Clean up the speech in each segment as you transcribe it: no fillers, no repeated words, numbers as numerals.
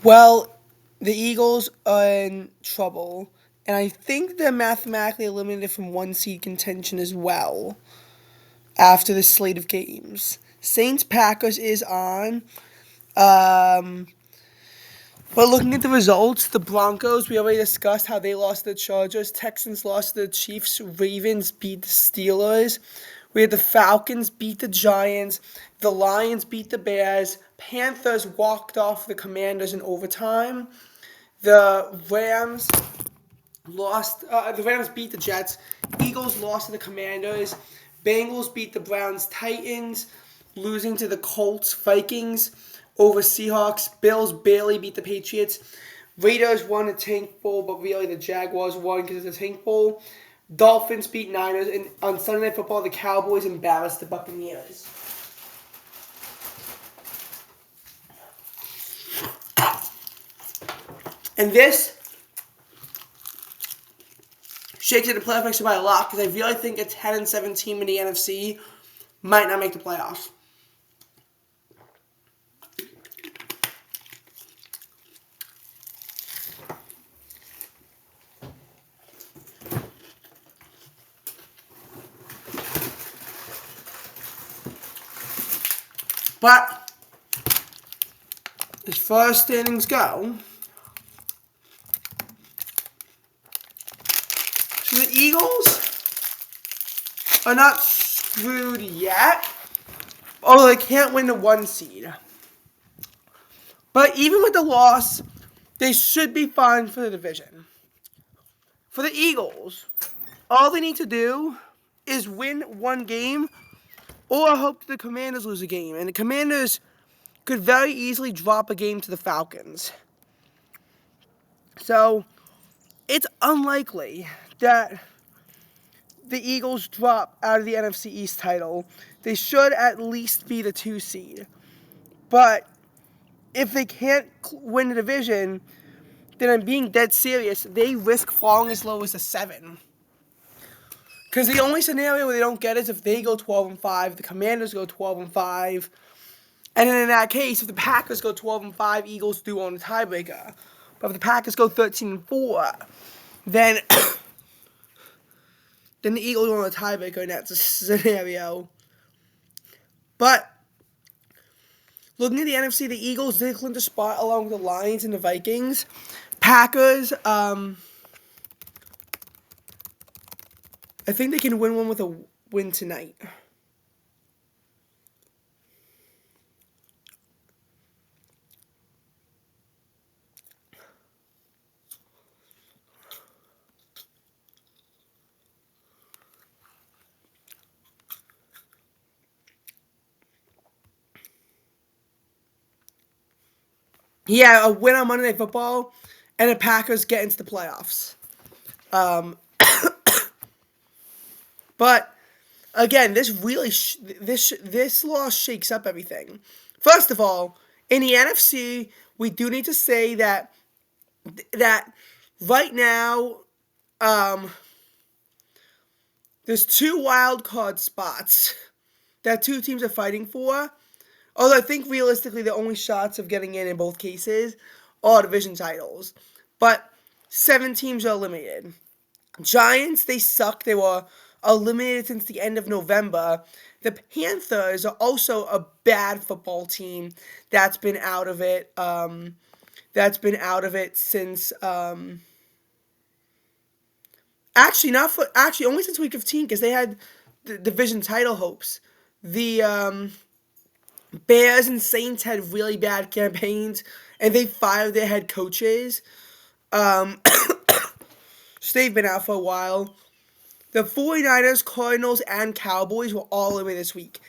Well, the Eagles are in trouble, and I think they're mathematically eliminated from one seed contention as well after the slate of games. Saints Packers is on. Um, but looking at the results, the Broncos, we already discussed how they lost to the Chargers. Texans lost to the Chiefs. Ravens beat the Steelers. We had the Falcons beat the Giants. The Lions beat the Bears. Panthers walked off the Commanders in overtime. The Rams lost. The Rams beat the Jets. Eagles lost to the Commanders. Bengals beat the Browns. Titans losing to the Colts. Vikings over Seahawks. Bills barely beat the Patriots. Raiders won a tank bowl, but really the Jaguars won because it's a tank bowl. Dolphins beat Niners, and on Sunday Night Football, the Cowboys embarrassed the Buccaneers. And this shakes it the playoff picture by a lot because I really think a 10-7 team in the NFC might not make the playoffs. But as far as standings go, so the Eagles are not screwed yet, although they can't win the 1 seed. But even with the loss, they should be fine for the division. For the Eagles, all they need to do is win 1 game or hope that the Commanders lose a game. And the Commanders could very easily drop a game to the Falcons. So it's unlikely that the Eagles drop out of the NFC East title. They should at least be the 2 seed. But if they can't win the division, then I'm being dead serious. They risk falling as low as a 7. Because the only scenario where they don't get it is if they go 12-5, the Commanders go 12-5, and then in that case, if the Packers go 12-5, Eagles do own a tiebreaker. But if the Packers go 13-4, then then the Eagles own a tiebreaker, and that's a scenario. But looking at the NFC, the Eagles did clinch a spot along with the Lions and the Vikings. Packers, I think they can win one with a win tonight. Yeah, a win on Monday Night Football, and the Packers get into the playoffs. But again, this really this loss shakes up everything. First of all, in the NFC, we do need to say that right now, there's 2 wild card spots that 2 teams are fighting for. Although I think realistically the only shots of getting in both cases are division titles. But 7 teams are eliminated. Giants, they suck. They were eliminated since the end of November. The Panthers are also a bad football team that's been out of it. Since actually only since week 15 because they had the division title hopes. The Bears and Saints had really bad campaigns, and they fired their head coaches. So they've been out for a while. The 49ers, Cardinals, and Cowboys were all eliminated this week.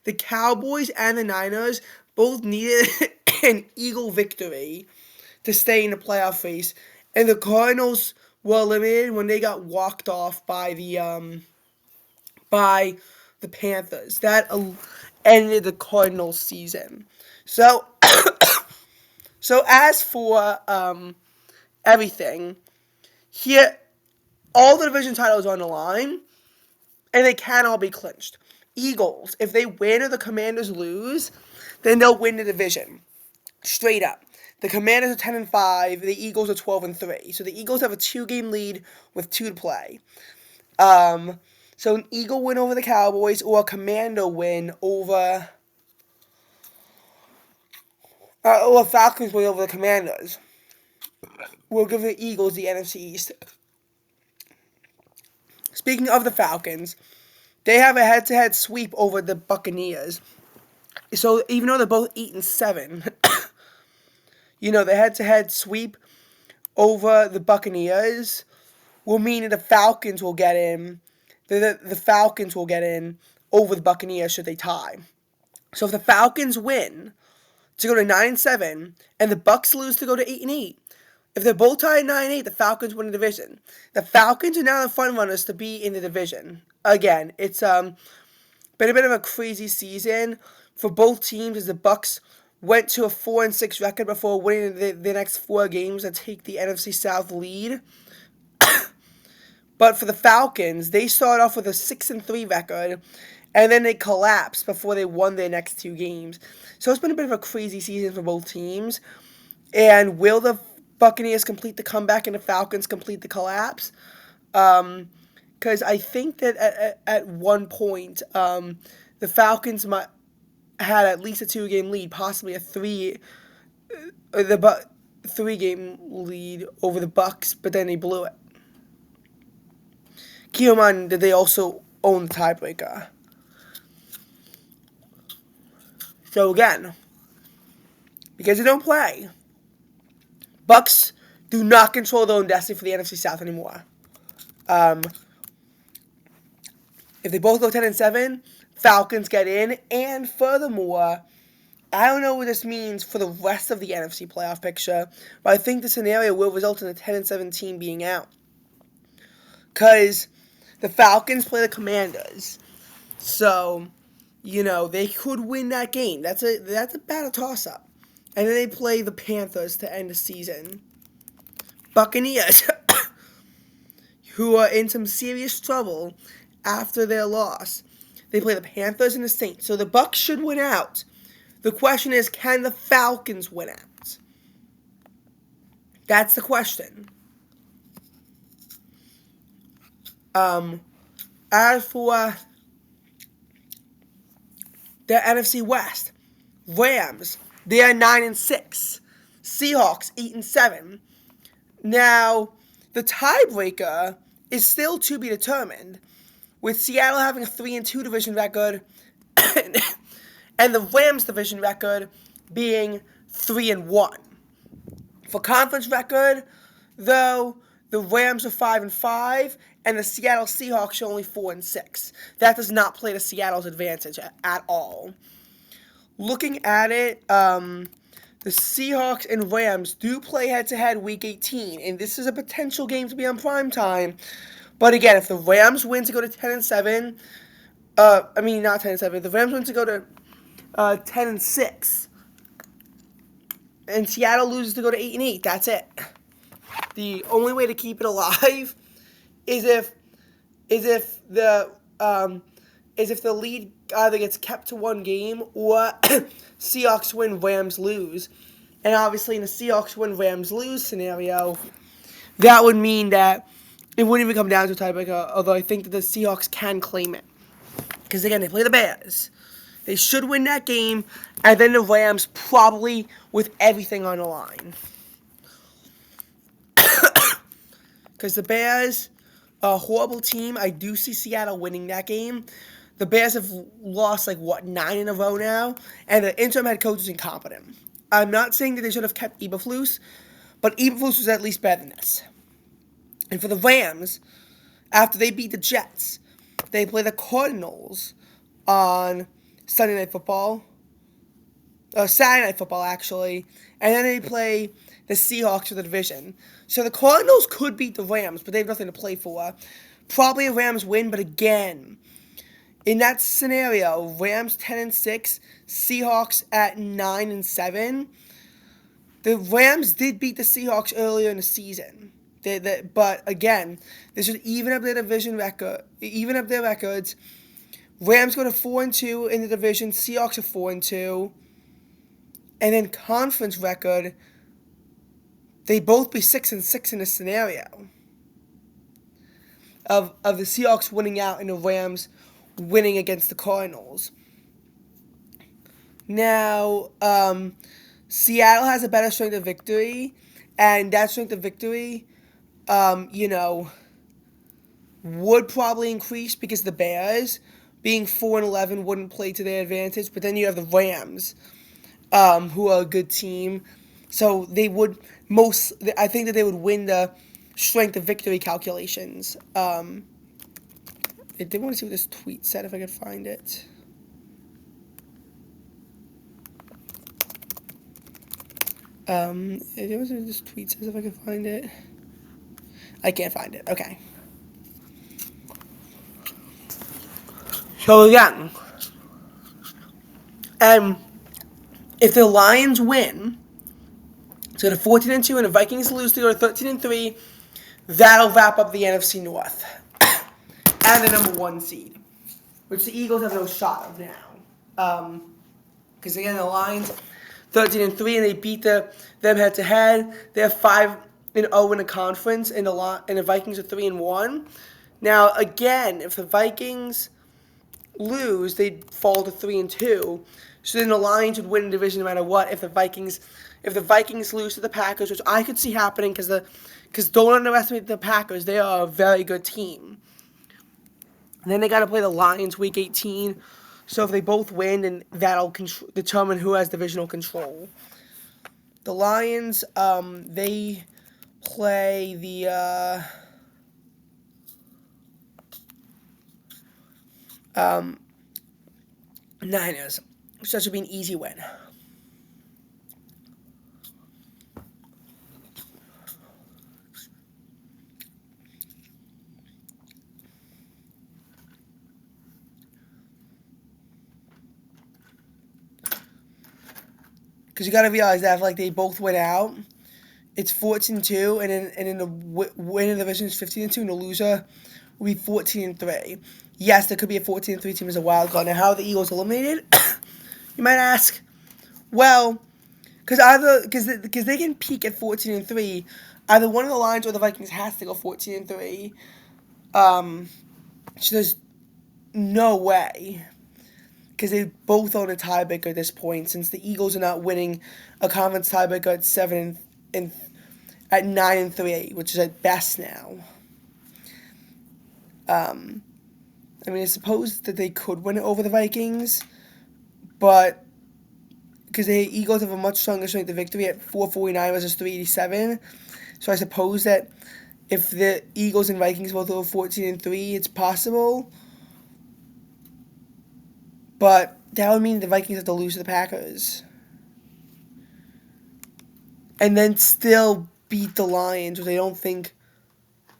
The Cowboys and the Niners both needed an Eagle victory to stay in the playoff race, and the Cardinals were eliminated when they got walked off by the Panthers. That ended the Cardinals' season. So, so as for everything, here, all the division titles are on the line, and they can all be clinched. Eagles, if they win or the Commanders lose, then they'll win the division. Straight up. The Commanders are 10-5. The Eagles are 12-3. So the Eagles have a 2-game lead with 2 to play. So an Eagle win over the Cowboys or a Commander win over, or a Falcons win over the Commanders will give the Eagles the NFC East. Speaking of the Falcons, they have a head-to-head sweep over the Buccaneers. So even though they're both 8-7, the head-to-head sweep over the Buccaneers will mean that the Falcons will get in. The Falcons will get in over the Buccaneers should they tie. So if the Falcons win to go to 9-7 and the Bucs lose to go to 8-8, if they're both tied at 9-8, the Falcons win the division. The Falcons are now the front runners to be in the division. Again, it's been a bit of a crazy season for both teams as the Bucs went to a 4-6 record before winning the next 4 games that take the NFC South lead. But for the Falcons, they started off with a 6-3 record, and then they collapsed before they won their next 2 games. So it's been a bit of a crazy season for both teams. And will the Buccaneers complete the comeback and the Falcons complete the collapse? Because I think that at one point, the Falcons had at least a 2-game lead, possibly a 3-game lead over the Bucs, but then they blew it. Keep in mind that they also own the tiebreaker. So again, because they don't play, Bucs do not control their own destiny for the NFC South anymore. If they both go 10-7, Falcons get in, and furthermore, I don't know what this means for the rest of the NFC playoff picture, but I think the scenario will result in a 10-7 team being out. Because the Falcons play the Commanders. So, they could win that game. That's a bad toss-up. And then they play the Panthers to end the season. Buccaneers, who are in some serious trouble after their loss. They play the Panthers and the Saints. So the Bucs should win out. The question is, can the Falcons win out? That's the question. As for the NFC West, Rams, they are 9-6. Seahawks 8-7. Now, the tiebreaker is still to be determined, with Seattle having a 3-2 division record, and the Rams division record being 3-1. For conference record, though, the Rams are 5-5, and the Seattle Seahawks are only 4-6. That does not play to Seattle's advantage at all. Looking at it, the Seahawks and Rams do play head-to-head Week 18, and this is a potential game to be on prime time. But again, if the Rams win to go to 10-7, not 10-7, the Rams win to go to 10-6, and Seattle loses to go to 8-8, that's it. The only way to keep it alive is if the lead either gets kept to 1 game or Seahawks win, Rams lose. And obviously in the Seahawks win, Rams lose scenario, that would mean that it wouldn't even come down to a tiebreaker, although I think that the Seahawks can claim it. Because again, they play the Bears. They should win that game, and then the Rams probably with everything on the line. Because the Bears are a horrible team. I do see Seattle winning that game. The Bears have lost, 9 in a row now, and the interim head coach is incompetent. I'm not saying that they should have kept Eberflus, but Eberflus was at least better than this. And for the Rams, after they beat the Jets, they play the Cardinals on Saturday Night Football, actually, and then they play the Seahawks for the division. So the Cardinals could beat the Rams, but they have nothing to play for. Probably a Rams win, but again, in that scenario, Rams 10-6, Seahawks at 9-7. The Rams did beat the Seahawks earlier in the season. But again, they should even up their division record, even up their records. Rams go to 4-2 in the division. Seahawks are 4-2, and then conference record, they both be 6-6 in this scenario of the Seahawks winning out and the Rams winning against the Cardinals. Now, Seattle has a better strength of victory, and that strength of victory, would probably increase because the Bears, being 4-11, wouldn't play to their advantage. But then you have the Rams, who are a good team, so they would I think that they would win the strength of victory calculations. I did want to see what this tweet said if I could find it. It was what this tweet says if I can find it. I can't find it. Okay. So again, if the Lions win, so the 14-2 and the Vikings lose to go to 13-3, that'll wrap up the NFC North and the number 1 seed, which the Eagles have no shot of now. Because again, the Lions 13-3 and they beat them head to head. They're 5-0 in the conference, and the Vikings are 3-1. Now again, if the Vikings lose, they'd fall to 3-2. So then the Lions would win the division no matter what. If the Vikings lose to the Packers, which I could see happening, because don't underestimate the Packers, they are a very good team. And then they got to play the Lions week 18. So if they both win, then that'll determine who has divisional control. The Lions, they play the Niners. So that should be an easy win. Because you got to realize that if they both win out, it's 14-2, and then the winner of the division is 15-2, and the loser will be 14-3. Yes, there could be a 14-3 team as a wild card. Now, how are the Eagles eliminated? You might ask. Well, because they can peak at 14-3, either one of the Lions or the Vikings has to go 14-3. So there's no way, because they both own a tiebreaker at this point, since the Eagles are not winning a conference tiebreaker at 9-3, which is at best now. I suppose that they could win it over the Vikings, but because the Eagles have a much stronger strength of victory at 449 versus 387, so I suppose that if the Eagles and Vikings both go 14-3, it's possible. But that would mean the Vikings have to lose to the Packers. And then still beat the Lions, which I don't think...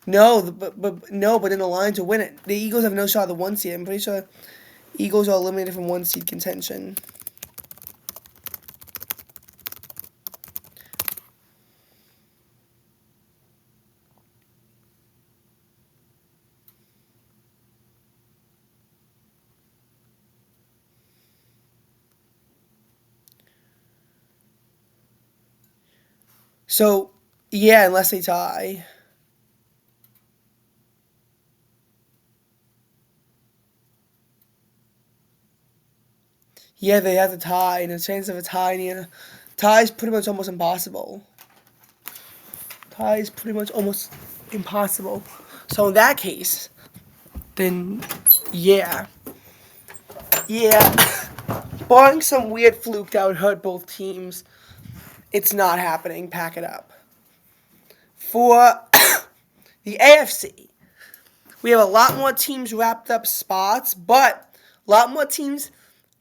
but then the Lions will win it. The Eagles have no shot at the 1 seed. I'm pretty sure Eagles are eliminated from 1 seed contention. So, yeah, unless they tie. Yeah, they have to tie, and the chance of a tie is pretty much almost impossible. Tie is pretty much almost impossible. So in that case, then yeah. Barring some weird fluke that would hurt both teams, it's not happening. Pack it up. For the AFC, we have a lot more teams wrapped up spots, but a lot more teams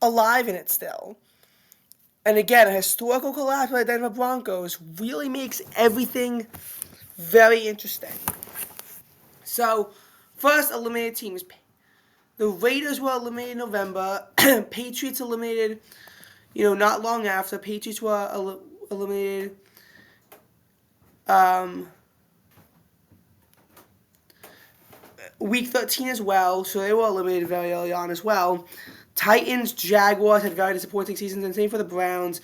alive in it still. And again, a historical collapse by the Denver Broncos really makes everything very interesting. So, first eliminated teams. The Raiders were eliminated in November. Patriots eliminated, not long after. Patriots were eliminated. Week 13 as well, so they were eliminated very early on as well. Titans, Jaguars had very disappointing seasons, and same for the Browns.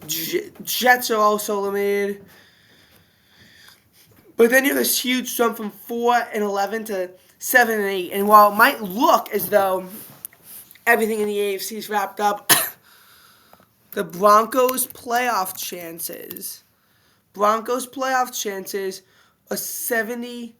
Jets are also eliminated. But then you have this huge jump from 4-11 to 7-8. And while it might look as though everything in the AFC is wrapped up, the Broncos playoff chances are 76%.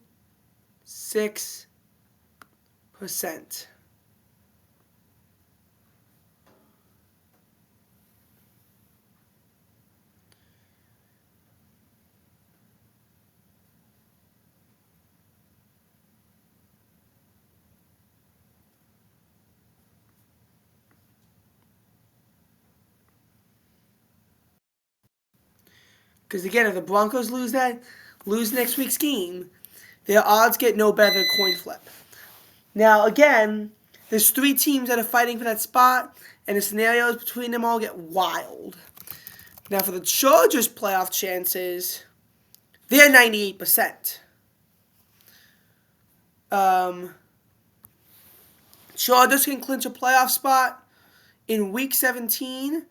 Because again, if the Broncos lose next week's game, their odds get no better than coin flip. Now again, there's 3 teams that are fighting for that spot, and the scenarios between them all get wild. Now for the Chargers' playoff chances, they're 98%. Chargers can clinch a playoff spot in Week 17.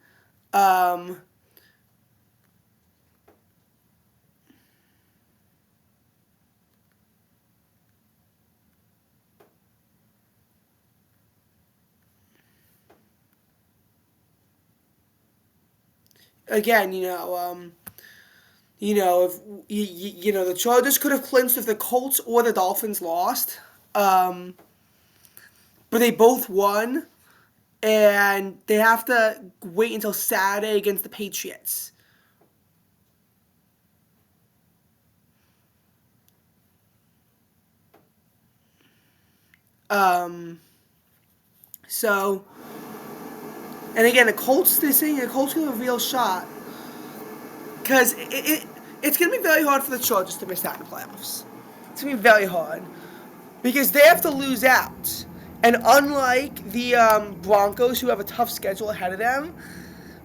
Again, if the Chargers could have clinched if the Colts or the Dolphins lost, but they both won, and they have to wait until Saturday against the Patriots. So, and again, they're saying the Colts have a real shot. Because it's going to be very hard for the Chargers to miss out in the playoffs. It's going to be very hard. Because they have to lose out. And unlike the Broncos, who have a tough schedule ahead of them,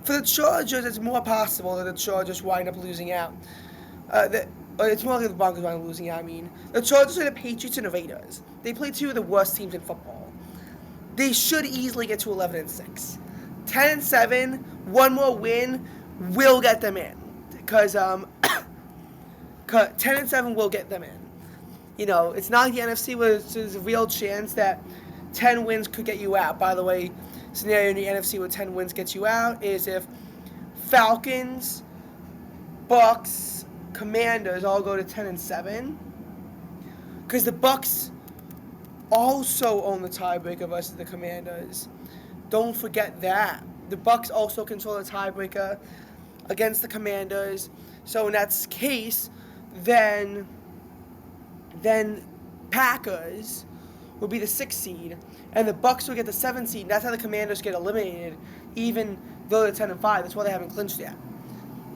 for the Chargers, it's more possible that the Chargers wind up losing out. It's more like the Broncos wind up losing out, The Chargers are the Patriots and the Raiders. They play 2 of the worst teams in football. They should easily get to 11-6. 10-7, one more win will get them in. Because 10-7 will get them in. It's not like the NFC where there's a real chance that 10 wins could get you out. By the way, scenario in the NFC where 10 wins gets you out is if Falcons, Bucs, Commanders all go to 10-7. Because the Bucs also own the tiebreaker versus the Commanders. Don't forget that. The Bucs also control the tiebreaker against the Commanders. So in that case, then Packers will be the 6th seed, and the Bucs will get the 7th seed. That's how the Commanders get eliminated, even though they're 10-5. That's why they haven't clinched yet.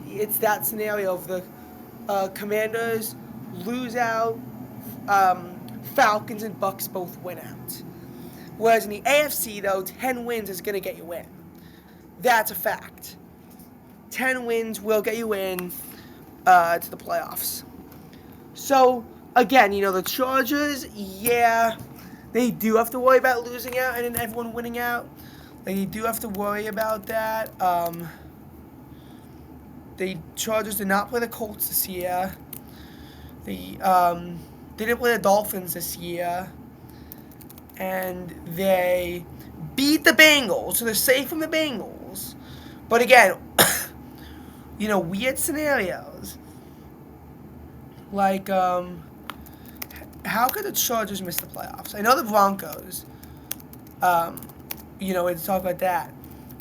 It's that scenario of the Commanders lose out, Falcons and Bucs both win out. Whereas in the AFC, though, 10 wins is going to get you in. That's a fact. 10 wins will get you in to the playoffs. So, again, the Chargers, yeah, they do have to worry about losing out and then everyone winning out. They do have to worry about that. The Chargers did not play the Colts this year. They didn't play the Dolphins this year. And they beat the Bengals, so they're safe from the Bengals. But again, weird scenarios. Like, how could the Chargers miss the playoffs? I know the Broncos, let's talk about that.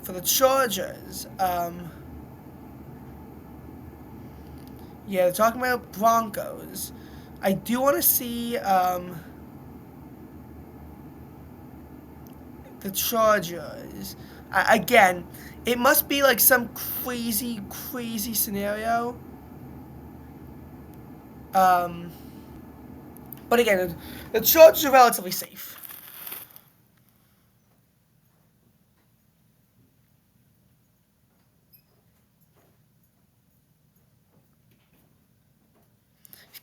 For the Chargers, they're talking about Broncos. I do want to see, the Chargers. Again, it must be like some crazy scenario. But again, the Chargers are relatively safe.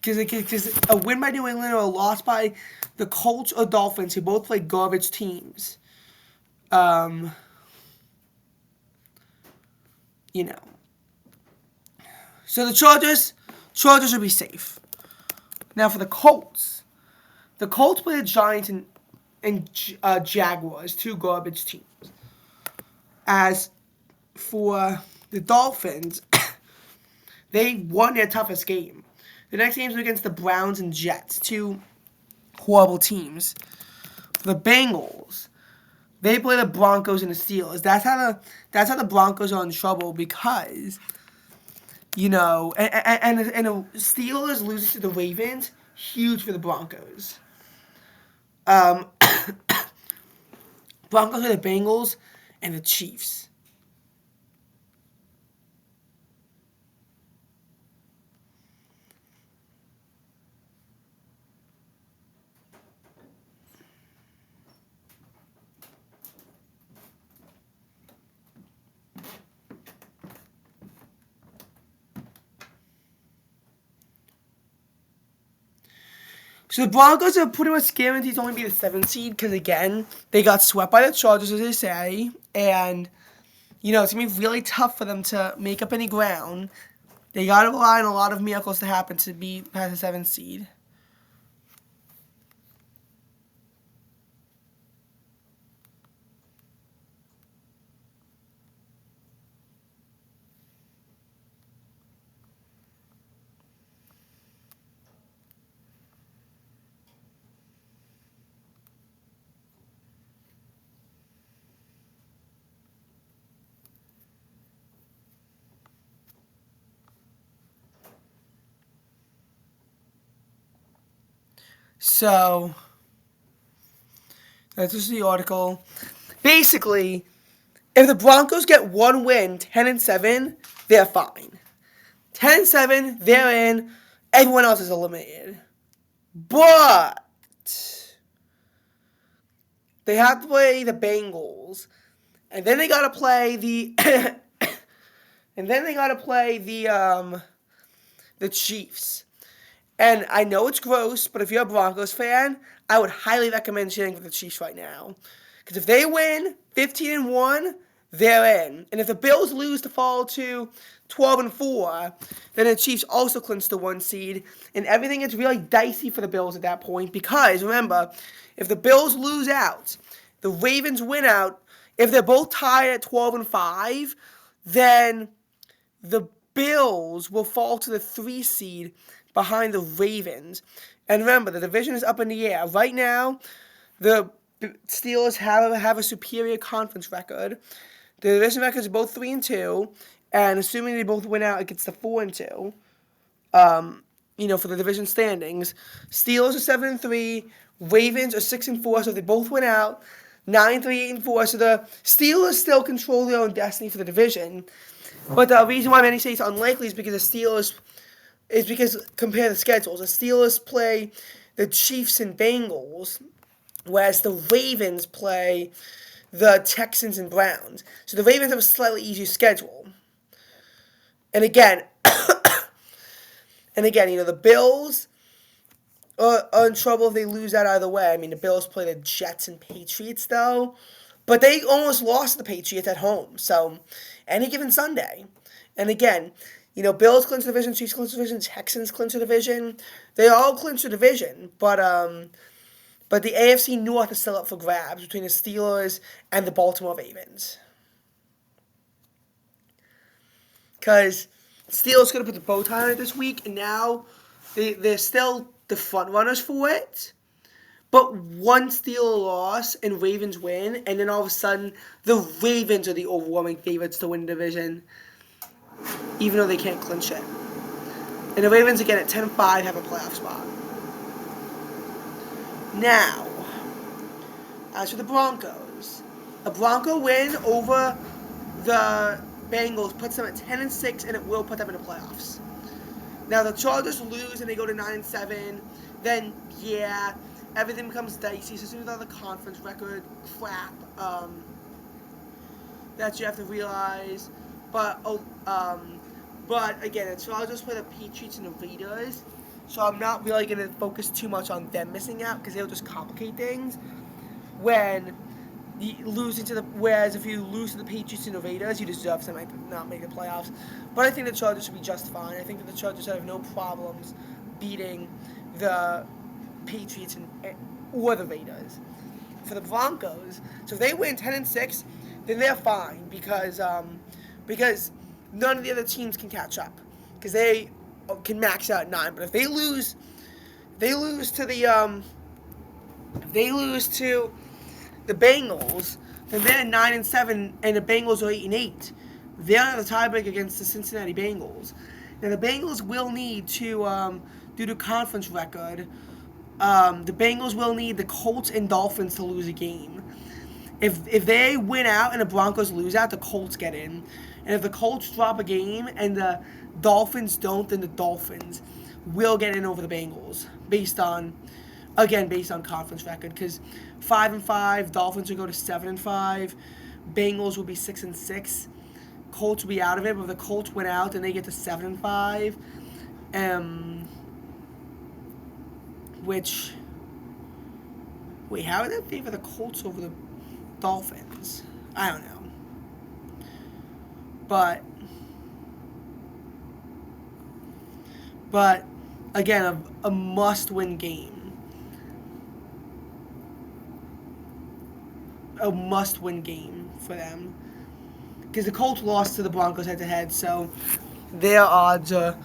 Because a win by New England or a loss by the Colts or Dolphins, who both play garbage teams, So the Chargers will be safe. Now for the Colts play the Giants and Jaguars, two garbage teams. As for the Dolphins, they won their toughest game. The next game is against the Browns and Jets, two horrible teams. For the Bengals, they play the Broncos and the Steelers. That's how the Broncos are in trouble because, and the Steelers loses to the Ravens, huge for the Broncos. Um, Broncos are the Bengals and the Chiefs. So the Broncos are pretty much guaranteed to only be the 7th seed because, again, they got swept by the Chargers, as they say. And, it's going to be really tough for them to make up any ground. They got to rely on a lot of miracles to happen to be past the 7th seed. So, that's just the article. Basically, if the Broncos get one win, 10-7, they're fine. 10-7, they're in. Everyone else is eliminated. But they have to play the Bengals, and then they gotta play the the Chiefs. And I know it's gross, but if you're a Broncos fan, I would highly recommend cheering for the Chiefs right now. Because if they win 15-1, they're in. And if the Bills lose to fall to 12-4, then the Chiefs also clinch the 1 seed. And everything gets really dicey for the Bills at that point. Because, remember, if the Bills lose out, the Ravens win out, if they're both tied at 12-5, then the Bills will fall to the 3 seed behind the Ravens. And remember, the division is up in the air. Right now, the Steelers have a superior conference record. The division records are both 3-2, and assuming they both win out, it gets to 4-2. For the division standings, Steelers are 7-3, Ravens are 6-4. So if they both win out, 9-3, 8-4. So the Steelers still control their own destiny for the division. But the reason why many say it's unlikely is because compare the schedules. The Steelers play the Chiefs and Bengals, whereas the Ravens play the Texans and Browns. So the Ravens have a slightly easier schedule. And again, the Bills are in trouble if they lose that either way. I mean, the Bills play the Jets and Patriots, though. But they almost lost the Patriots at home. So, any given Sunday. And again, Bills clinch the division, Chiefs clinch the division, Texans clinch the division. They all clinch the division. But the AFC North is still up for grabs between the Steelers and the Baltimore Ravens. Because Steelers going to put the bow tie on it this week, and now they're still the front runners for it. But one Steeler loss and Ravens win, and then all of a sudden, the Ravens are the overwhelming favorites to win the division, even though they can't clinch it. And the Ravens, again, at 10-5, have a playoff spot. Now, as for the Broncos, a Bronco win over the Bengals puts them at 10-6, and it will put them in the playoffs. Now, the Chargers lose and they go to 9-7, then, yeah, everything becomes dicey, so with all the conference record crap that you have to realize. But again, the Chargers play the Patriots and the Raiders, so I'm not really going to focus too much on them missing out because they'll just complicate things. Whereas if you lose to the Patriots and the Raiders, you deserve to not make the playoffs. But I think the Chargers should be just fine. I think that the Chargers have no problems beating the Patriots or the Raiders. For the Broncos, so if they win 10-6, then they're fine because none of the other teams can catch up because they can max out 9. But if they lose to the Bengals, then they're 9-7, and the Bengals are 8-8. They're on the tiebreak against the Cincinnati Bengals. Now the Bengals will need to, due to conference record, the Bengals will need the Colts and Dolphins to lose a game. If they win out and the Broncos lose out, the Colts get in. And if the Colts drop a game and the Dolphins don't, then the Dolphins will get in over the Bengals based on conference record. Because 5-5, Dolphins will go to 7-5, Bengals will be 6-6. Colts will be out of it, but if the Colts win out, then they get to 7-5. Which, wait, how would that favor the Colts over the Dolphins? I don't know. But again, a must-win game. A must-win game for them. Because the Colts lost to the Broncos head-to-head, so their odds are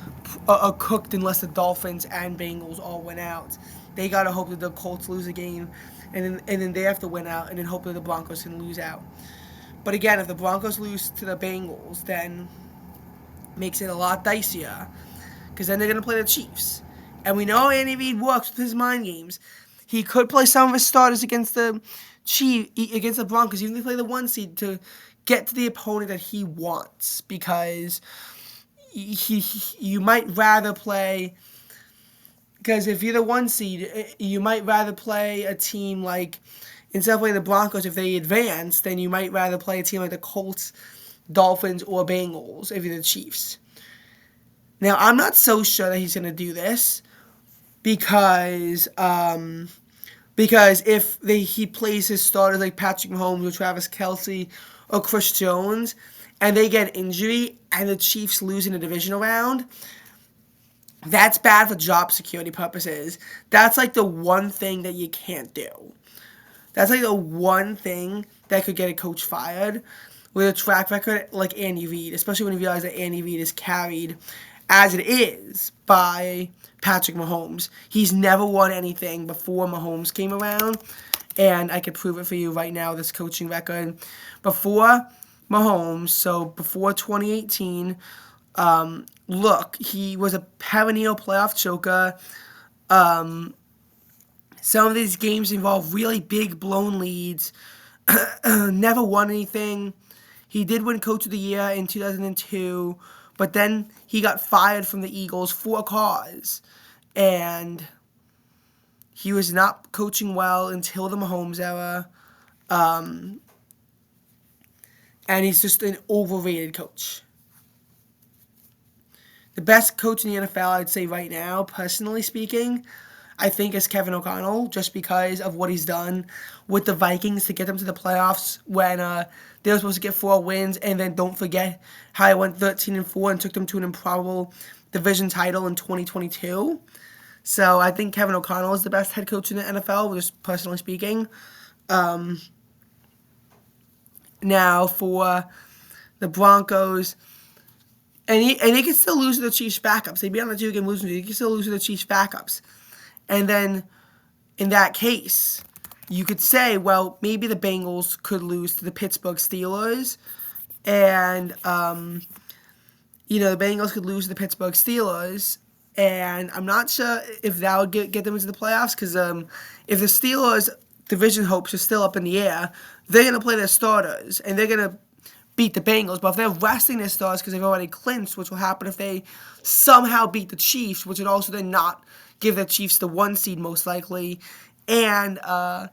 cooked unless the Dolphins and Bengals all win out. They gotta hope that the Colts lose a game, and then they have to win out, and then hope that the Broncos can lose out. But again, if the Broncos lose to the Bengals, then makes it a lot dicier, because then they're gonna play the Chiefs, and we know Andy Reid works with his mind games. He could play some of his starters against the Broncos, even if they play the 1 seed, to get to the opponent that he wants, because you might rather play, because if you're the 1 seed, you might rather play a team like, instead of playing the Broncos, if they advance, then you might rather play a team like the Colts, Dolphins, or Bengals if you're the Chiefs. Now, I'm not so sure that he's going to do this because if he plays his starters like Patrick Mahomes or Travis Kelce or Chris Jones, and they get injury, and the Chiefs lose in a divisional round, that's bad for job security purposes. That's like the one thing that you can't do. That's like the one thing that could get a coach fired with a track record like Andy Reid, especially when you realize that Andy Reid is carried as it is by Patrick Mahomes. He's never won anything before Mahomes came around, and I could prove it for you right now, this coaching record. Before Mahomes, so before 2018, look, he was a perennial playoff choker. Some of these games involve really big blown leads. Never won anything. He did win Coach of the Year in 2002, but then he got fired from the Eagles for a cause. And he was not coaching well until the Mahomes era. And he's just an overrated coach. The best coach in the NFL, I'd say right now, personally speaking, I think is Kevin O'Connell, just because of what he's done with the Vikings to get them to the playoffs when they were supposed to get 4 wins, and then don't forget how he went 13-4 and took them to an improbable division title in 2022. So I think Kevin O'Connell is the best head coach in the NFL, just personally speaking. Now for the Broncos, and they can still lose to the Chiefs' backups. They'd be on the 2-game losing streak. They can still lose to the Chiefs' backups. And then, in that case, you could say, well, maybe the Bengals could lose to the Pittsburgh Steelers. And, the Bengals could lose to the Pittsburgh Steelers. And I'm not sure if that would get them into the playoffs. Because if the Steelers' division hopes are still up in the air, they're going to play their starters. And they're going to beat the Bengals. But if they're resting their stars because they've already clinched, which will happen if they somehow beat the Chiefs, which would also then not give the Chiefs the 1 seed most likely, and the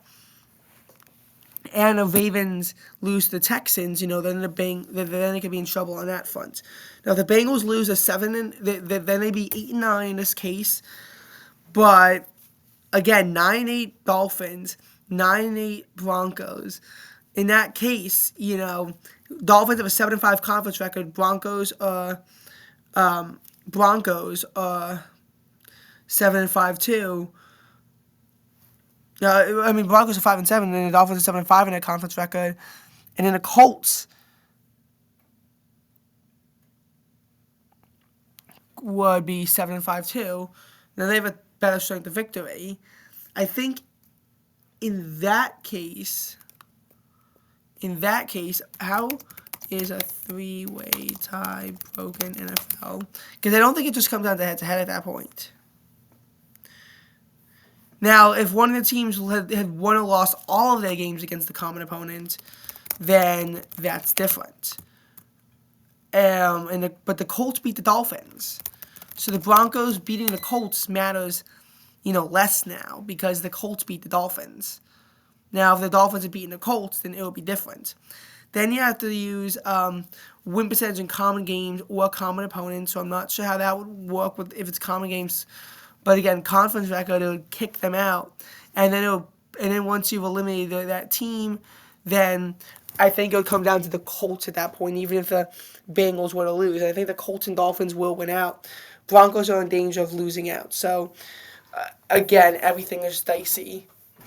Ravens lose to the Texans, then they could be in trouble on that front. Now, if the Bengals lose a 7, then they'd be 8-9 in this case. But again, 9-8 Dolphins, 9-8 Broncos. In that case, Dolphins have a 7-5 conference record. Broncos are 7-5 too. I mean, Broncos are 5-7, and then the Dolphins are 7-5 in their conference record, and then the Colts would be 7-5 too. Now they have a better strength of victory. I think in that case, how is a three-way tie broken NFL? Because I don't think it just comes down to head-to-head at that point. Now, if one of the teams had won or lost all of their games against the common opponent, then that's different. But the Colts beat the Dolphins. So the Broncos beating the Colts matters, less now because the Colts beat the Dolphins. Now, if the Dolphins had beaten the Colts, then it would be different. Then you have to use win percentage in common games or common opponents. So I'm not sure how that would work if it's common games. But again, conference record, it would kick them out. And then once you've eliminated that team, then I think it would come down to the Colts at that point, even if the Bengals were to lose. I think the Colts and Dolphins will win out. Broncos are in danger of losing out. So, again, everything is dicey.